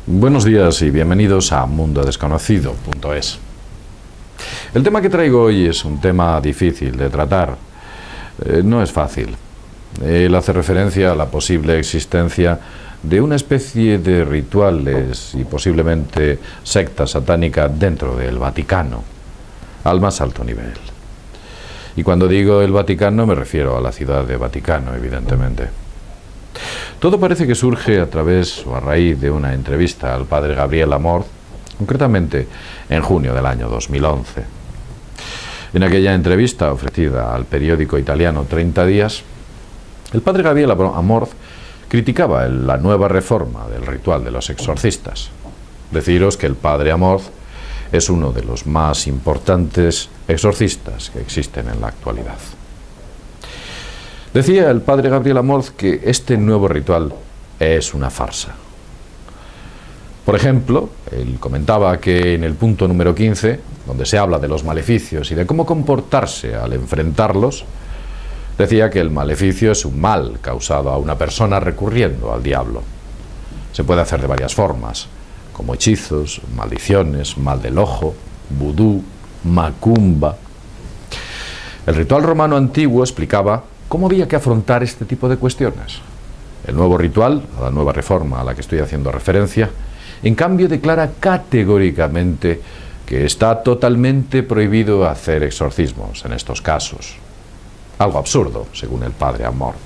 Buenos días y bienvenidos a mundodesconocido.es. El tema que traigo hoy es un tema difícil de tratar. No es fácil. Él hace referencia a la posible existencia de una especie de rituales y posiblemente secta satánica dentro del Vaticano, al más alto nivel. Y cuando digo el Vaticano me refiero a la ciudad de Vaticano, evidentemente. Todo parece que surge a través o a raíz de una entrevista al padre Gabriel Amorth, concretamente en junio del año 2011. En aquella entrevista ofrecida al periódico italiano 30 Días, el padre Gabriel Amorth criticaba la nueva reforma del ritual de los exorcistas. Deciros que el padre Amorth es uno de los más importantes exorcistas que existen en la actualidad. Decía el padre Gabriel Amorth que este nuevo ritual es una farsa. Por ejemplo, él comentaba que en el punto número 15, donde se habla de los maleficios y de cómo comportarse al enfrentarlos, decía que el maleficio es un mal causado a una persona recurriendo al diablo. Se puede hacer de varias formas, como hechizos, maldiciones, mal del ojo, vudú, macumba. El ritual romano antiguo explicaba cómo había que afrontar este tipo de cuestiones. El nuevo ritual, la nueva reforma a la que estoy haciendo referencia, en cambio declara categóricamente que está totalmente prohibido hacer exorcismos en estos casos. Algo absurdo, según el padre Amorth.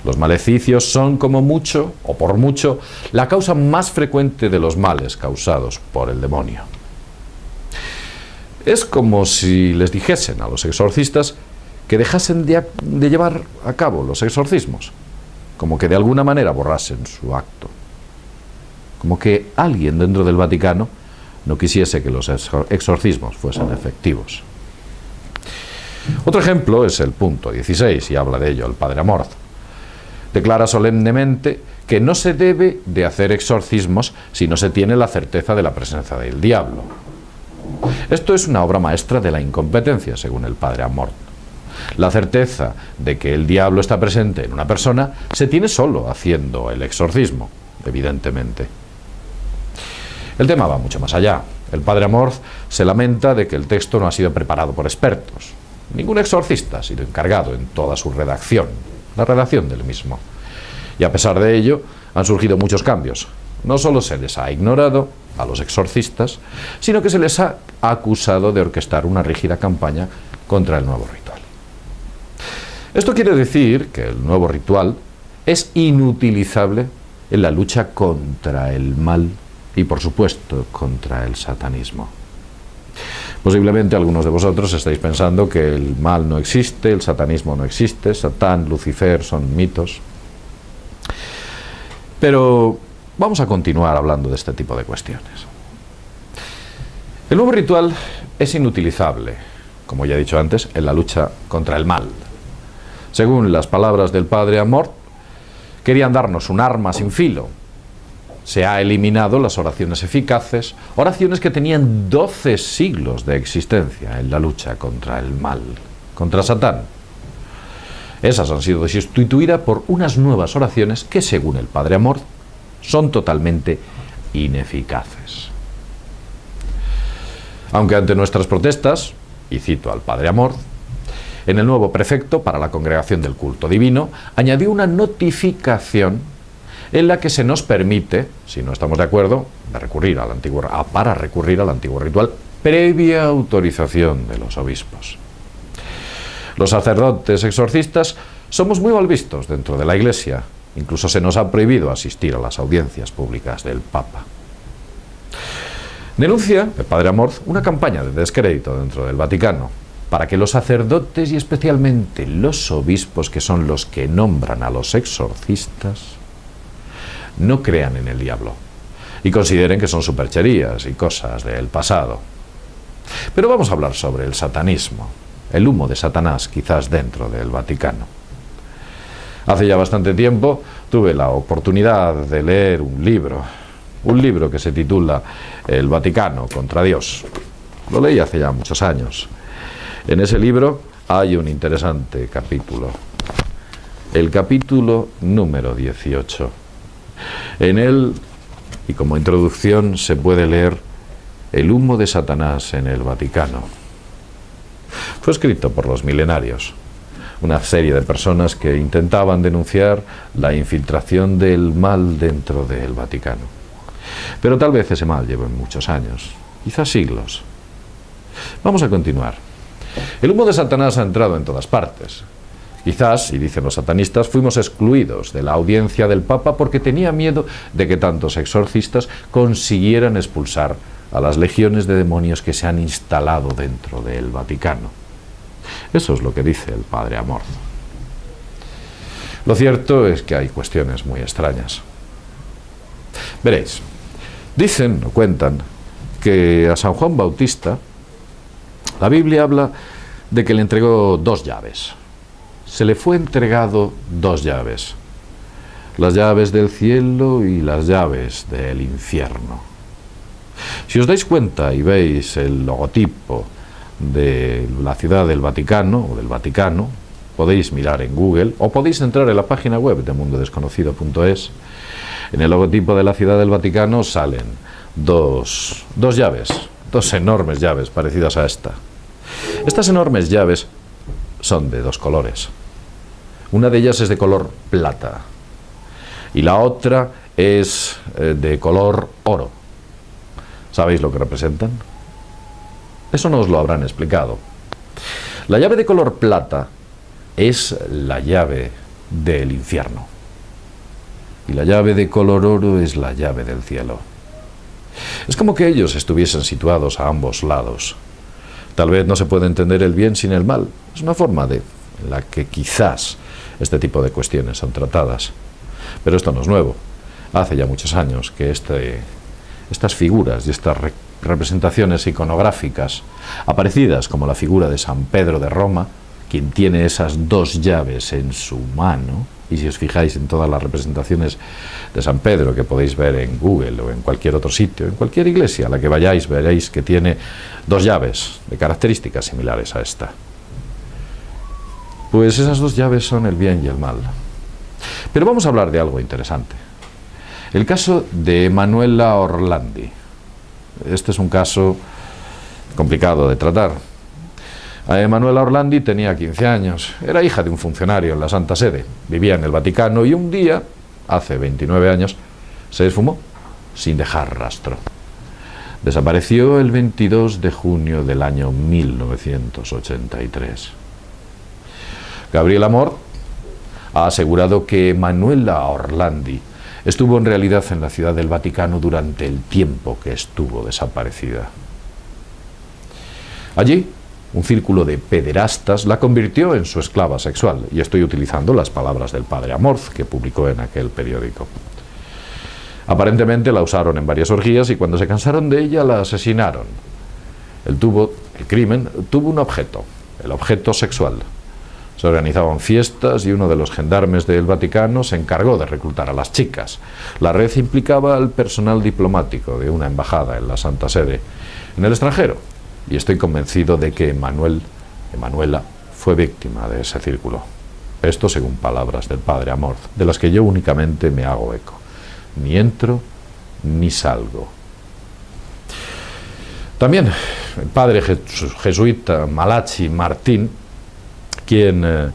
Los maleficios son como mucho, o por mucho, la causa más frecuente de los males causados por el demonio. Es como si les dijesen a los exorcistas que dejasen de llevar a cabo los exorcismos, como que de alguna manera borrasen su acto, como que alguien dentro del Vaticano no quisiese que los exorcismos fuesen efectivos. Otro ejemplo es el punto 16, y habla de ello el padre Amorth. Declara solemnemente que no se debe de hacer exorcismos si no se tiene la certeza de la presencia del diablo. Esto es una obra maestra de la incompetencia, según el padre Amorth. La certeza de que el diablo está presente en una persona se tiene solo haciendo el exorcismo, evidentemente. El tema va mucho más allá. El padre Amorth se lamenta de que el texto no ha sido preparado por expertos. Ningún exorcista ha sido encargado en toda su redacción, la redacción del mismo. Y a pesar de ello, han surgido muchos cambios. No solo se les ha ignorado a los exorcistas, sino que se les ha acusado de orquestar una rígida campaña contra el nuevo ritual. Esto quiere decir que el nuevo ritual es inutilizable en la lucha contra el mal y, por supuesto, contra el satanismo. Posiblemente algunos de vosotros estáis pensando que el mal no existe, el satanismo no existe, Satán, Lucifer son mitos. Pero vamos a continuar hablando de este tipo de cuestiones. El nuevo ritual es inutilizable, como ya he dicho antes, en la lucha contra el mal. Según las palabras del padre Amorth, querían darnos un arma sin filo. Se ha eliminado las oraciones eficaces, oraciones que tenían 12 siglos de existencia en la lucha contra el mal, contra Satán. Esas han sido sustituidas por unas nuevas oraciones que, según el padre Amorth, son totalmente ineficaces. Aunque ante nuestras protestas, y cito al padre Amorth, en el nuevo prefecto para la Congregación del Culto Divino añadió una notificación en la que se nos permite, si no estamos de acuerdo, para recurrir al antiguo ritual previa autorización de los obispos. Los sacerdotes exorcistas somos muy mal vistos dentro de la Iglesia. Incluso se nos ha prohibido asistir a las audiencias públicas del Papa. Denuncia el padre Amorth una campaña de descrédito dentro del Vaticano para que los sacerdotes y especialmente los obispos, que son los que nombran a los exorcistas, no crean en el diablo y consideren que son supercherías y cosas del pasado. Pero vamos a hablar sobre el satanismo, el humo de Satanás quizás dentro del Vaticano. Hace ya bastante tiempo tuve la oportunidad de leer un libro que se titula El Vaticano contra Dios. Lo leí hace ya muchos años. En ese libro hay un interesante capítulo, el capítulo número 18. En él Y como introducción se puede leer El humo de Satanás en el Vaticano. Fue escrito por los milenarios, una serie de personas que intentaban denunciar la infiltración del mal dentro del Vaticano. Pero tal vez ese mal lleve muchos años, quizás siglos. Vamos a continuar. El humo de Satanás ha entrado en todas partes. Quizás, y dicen los satanistas, fuimos excluidos de la audiencia del Papa porque tenía miedo de que tantos exorcistas consiguieran expulsar a las legiones de demonios que se han instalado dentro del Vaticano. Eso es lo que dice el padre Amorth. Lo cierto es que hay cuestiones muy extrañas. Veréis, dicen o cuentan que a San Juan Bautista la Biblia habla de que le entregó 2 llaves. Se le fue entregado 2 llaves, las llaves del cielo y las llaves del infierno. Si os dais cuenta y veis el logotipo de la ciudad del Vaticano o del Vaticano, podéis mirar en Google o podéis entrar en la página web de mundodesconocido.es. En el logotipo de la ciudad del Vaticano salen dos llaves, 2 enormes llaves parecidas a esta. Estas enormes llaves son de 2 colores. Una de ellas es de color plata y la otra es de color oro. ¿Sabéis lo que representan? Eso no os lo habrán explicado. La llave de color plata es la llave del infierno y la llave de color oro es la llave del cielo. Es como que ellos estuviesen situados a ambos lados. Tal vez no se puede entender el bien sin el mal. Es una forma en la que quizás este tipo de cuestiones son tratadas. Pero esto no es nuevo. Hace ya muchos años que estas figuras y estas representaciones iconográficas, aparecidas como la figura de San Pedro de Roma, quien tiene esas 2 llaves en su mano, y si os fijáis en todas las representaciones de San Pedro que podéis ver en Google o en cualquier otro sitio, en cualquier iglesia a la que vayáis, veréis que tiene 2 llaves de características similares a esta. Pues esas 2 llaves son el bien y el mal. Pero vamos a hablar de algo interesante. El caso de Emanuela Orlandi. Este es un caso complicado de tratar. Emanuela Orlandi tenía 15 años, era hija de un funcionario en la Santa Sede, vivía en el Vaticano y un día, hace 29 años, se esfumó sin dejar rastro. Desapareció el 22 de junio del año 1983. Gabriel Amorth ha asegurado que Emanuela Orlandi estuvo en realidad en la ciudad del Vaticano durante el tiempo que estuvo desaparecida. Allí, un círculo de pederastas la convirtió en su esclava sexual, y estoy utilizando las palabras del padre Amorth que publicó en aquel periódico. Aparentemente la usaron en varias orgías y cuando se cansaron de ella la asesinaron. El crimen tuvo un objeto, el objeto sexual. Se organizaban fiestas y uno de los gendarmes del Vaticano se encargó de reclutar a las chicas. La red implicaba al personal diplomático de una embajada en la Santa Sede en el extranjero. Y estoy convencido de que Emanuela fue víctima de ese círculo. Esto según palabras del padre Amorth, de las que yo únicamente me hago eco. Ni entro ni salgo. También el padre jesuita Malachi Martín, quien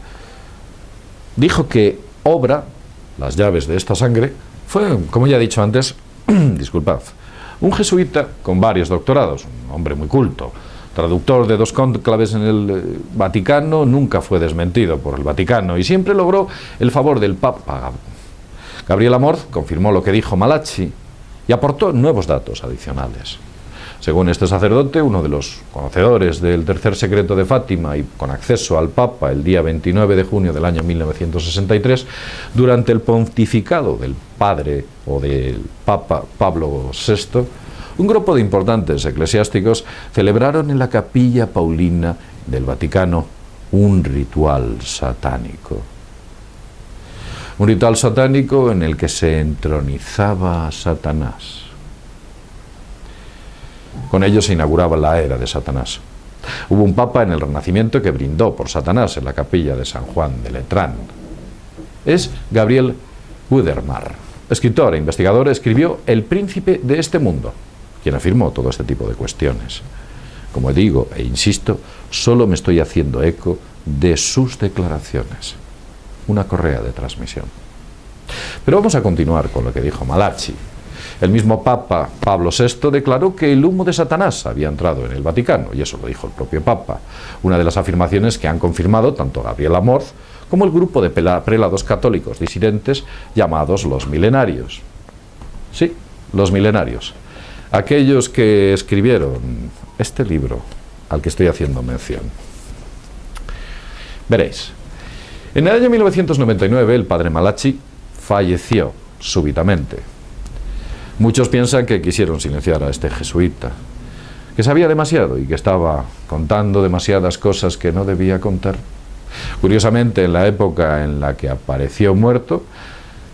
dijo que obra, las llaves de esta sangre, fue, como ya he dicho antes, disculpad, un jesuita con varios doctorados, un hombre muy culto, traductor de 2 cónclaves en el Vaticano, nunca fue desmentido por el Vaticano y siempre logró el favor del Papa. Gabriel Amorth confirmó lo que dijo Malachi y aportó nuevos datos adicionales. Según este sacerdote, uno de los conocedores del tercer secreto de Fátima y con acceso al Papa el día 29 de junio del año 1963, durante el pontificado del padre o del Papa Pablo VI, un grupo de importantes eclesiásticos celebraron en la Capilla Paulina del Vaticano un ritual satánico. Un ritual satánico en el que se entronizaba a Satanás. Con ello se inauguraba la era de Satanás. Hubo un papa en el Renacimiento que brindó por Satanás en la capilla de San Juan de Letrán. Es Gabriel Wiedermar. escritor e investigador, escribió El príncipe de este mundo, quien afirmó todo este tipo de cuestiones. Como digo e insisto, solo me estoy haciendo eco de sus declaraciones. Una correa de transmisión. Pero vamos a continuar con lo que dijo Malachi. El mismo Papa Pablo VI declaró que el humo de Satanás había entrado en el Vaticano, y eso lo dijo el propio Papa. Una de las afirmaciones que han confirmado tanto Gabriel Amorth como el grupo de prelados católicos disidentes llamados los milenarios. Sí, los milenarios. Aquellos que escribieron este libro al que estoy haciendo mención. Veréis, en el año 1999 el padre Malachi falleció súbitamente. Muchos piensan que quisieron silenciar a este jesuita, que sabía demasiado y que estaba contando demasiadas cosas que no debía contar. Curiosamente, en la época en la que apareció muerto,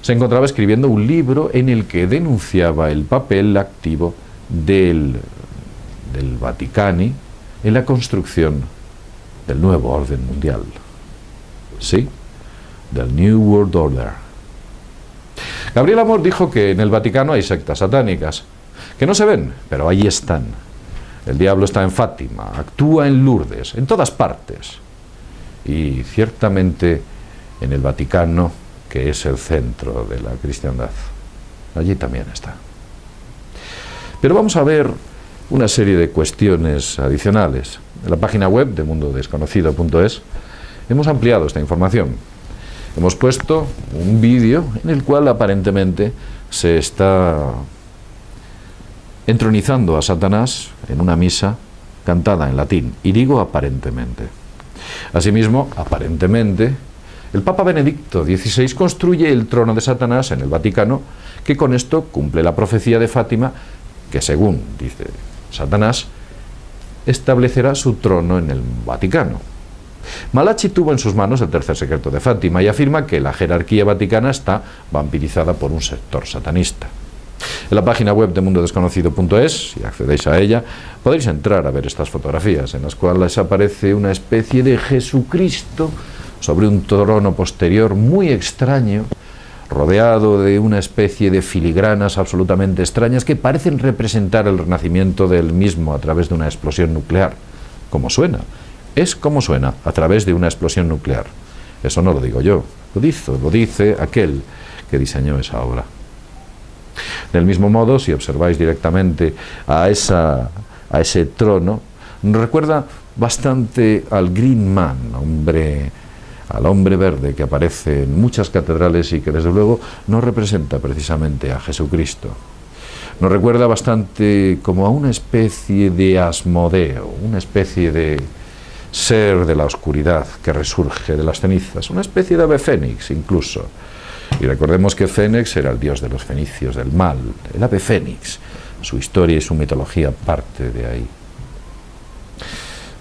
se encontraba escribiendo un libro en el que denunciaba el papel activo del Vaticani en la construcción del nuevo orden mundial. Sí, del New World Order. Gabriel Amorth dijo que en el Vaticano hay sectas satánicas, que no se ven, pero ahí están. El diablo está en Fátima, actúa en Lourdes, en todas partes. Y ciertamente en el Vaticano, que es el centro de la cristiandad. Allí también está. Pero vamos a ver una serie de cuestiones adicionales. En la página web de mundodesconocido.es hemos ampliado esta información. Hemos puesto un vídeo en el cual aparentemente se está entronizando a Satanás en una misa cantada en latín. Y digo aparentemente. Asimismo, aparentemente, el Papa Benedicto XVI construye el trono de Satanás en el Vaticano, que con esto cumple la profecía de Fátima, que según dice Satanás, establecerá su trono en el Vaticano. Malachi tuvo en sus manos el tercer secreto de Fátima y afirma que la jerarquía vaticana está vampirizada por un sector satanista. En la página web de mundodesconocido.es, si accedéis a ella, podéis entrar a ver estas fotografías en las cuales aparece una especie de Jesucristo sobre un trono posterior muy extraño, rodeado de una especie de filigranas absolutamente extrañas que parecen representar el renacimiento del mismo a través de una explosión nuclear. ¿Cómo suena? Es como suena, a través de una explosión nuclear. Eso no lo digo yo, lo dice aquel que diseñó esa obra. Del mismo modo, si observáis directamente a ese trono, nos recuerda bastante al Green Man, al hombre verde que aparece en muchas catedrales y que desde luego no representa precisamente a Jesucristo. Nos recuerda bastante como a una especie de Asmodeo, una especie de ser de la oscuridad que resurge de las cenizas, una especie de ave fénix incluso. Y recordemos que Fénix era el dios de los fenicios del mal, el ave fénix. Su historia y su mitología parte de ahí.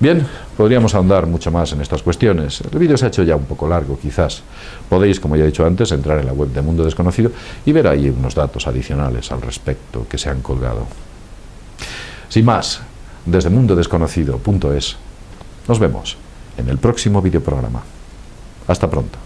Bien, podríamos ahondar mucho más en estas cuestiones. El vídeo se ha hecho ya un poco largo, quizás. Podéis, como ya he dicho antes, entrar en la web de Mundo Desconocido y ver ahí unos datos adicionales al respecto que se han colgado. Sin más, desde mundodesconocido.es, nos vemos en el próximo videoprograma. Hasta pronto.